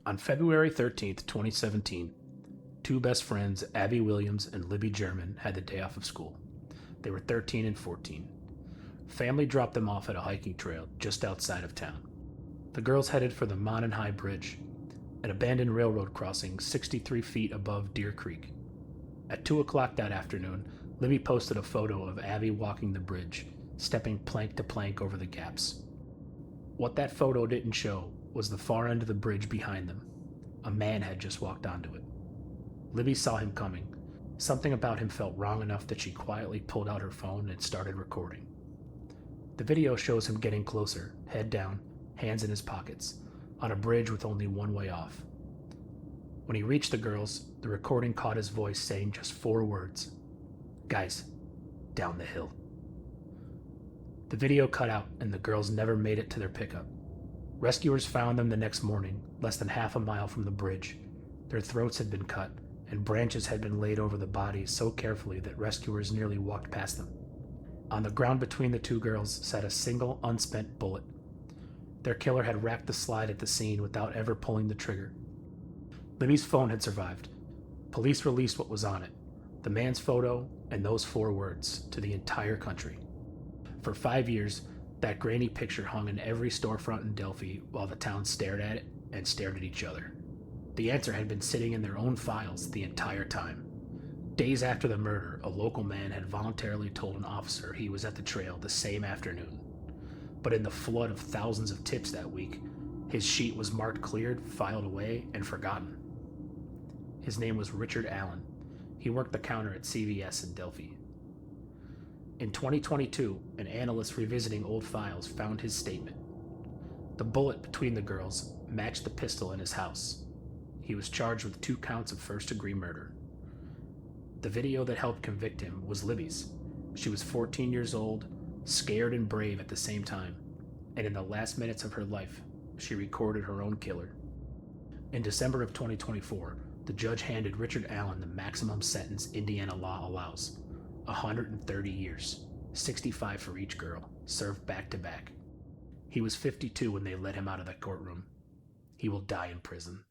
On February 13th, 2017, two best friends, Abby Williams and Libby German, had the day off of school. They were 13 and 14. Family dropped them off at a hiking trail just outside of town. The girls headed for the Monon High Bridge, an abandoned railroad crossing 63 feet above Deer Creek. At 2 o'clock that afternoon, Libby posted a photo of Abby walking the bridge, stepping plank to plank over the gaps. What that photo didn't show was the far end of the bridge behind them. A man had just walked onto it. Libby saw him coming. Something about him felt wrong enough that she quietly pulled out her phone and started recording. The video shows him getting closer, head down, hands in his pockets, on a bridge with only one way off. When he reached the girls, the recording caught his voice saying just 4 words. "Guys, down the hill." The video cut out and the girls never made it to their pickup. Rescuers found them the next morning, less than half a mile from the bridge. Their throats had been cut, and branches had been laid over the bodies so carefully that rescuers nearly walked past them. On the ground between the two girls sat a single unspent bullet. Their killer had racked the slide at the scene without ever pulling the trigger. Libby's phone had survived. Police released what was on it, the man's photo and those 4 words, to the entire country. For 5 years, that grainy picture hung in every storefront in Delphi while the town stared at it and stared at each other. The answer had been sitting in their own files the entire time. Days after the murder, a local man had voluntarily told an officer he was at the trail the same afternoon. But in the flood of thousands of tips that week, his sheet was marked cleared, filed away, and forgotten. His name was Richard Allen. He worked the counter at CVS in Delphi. In 2022, an analyst revisiting old files found his statement. The bullet between the girls matched the pistol in his house. He was charged with 2 counts of first-degree murder. The video that helped convict him was Libby's. She was 14 years old, scared and brave at the same time, and in the last minutes of her life, she recorded her own killer. In December of 2024, the judge handed Richard Allen the maximum sentence Indiana law allows, 130 years, 65 for each girl, served back to back. He was 52 when they let him out of that courtroom. He will die in prison.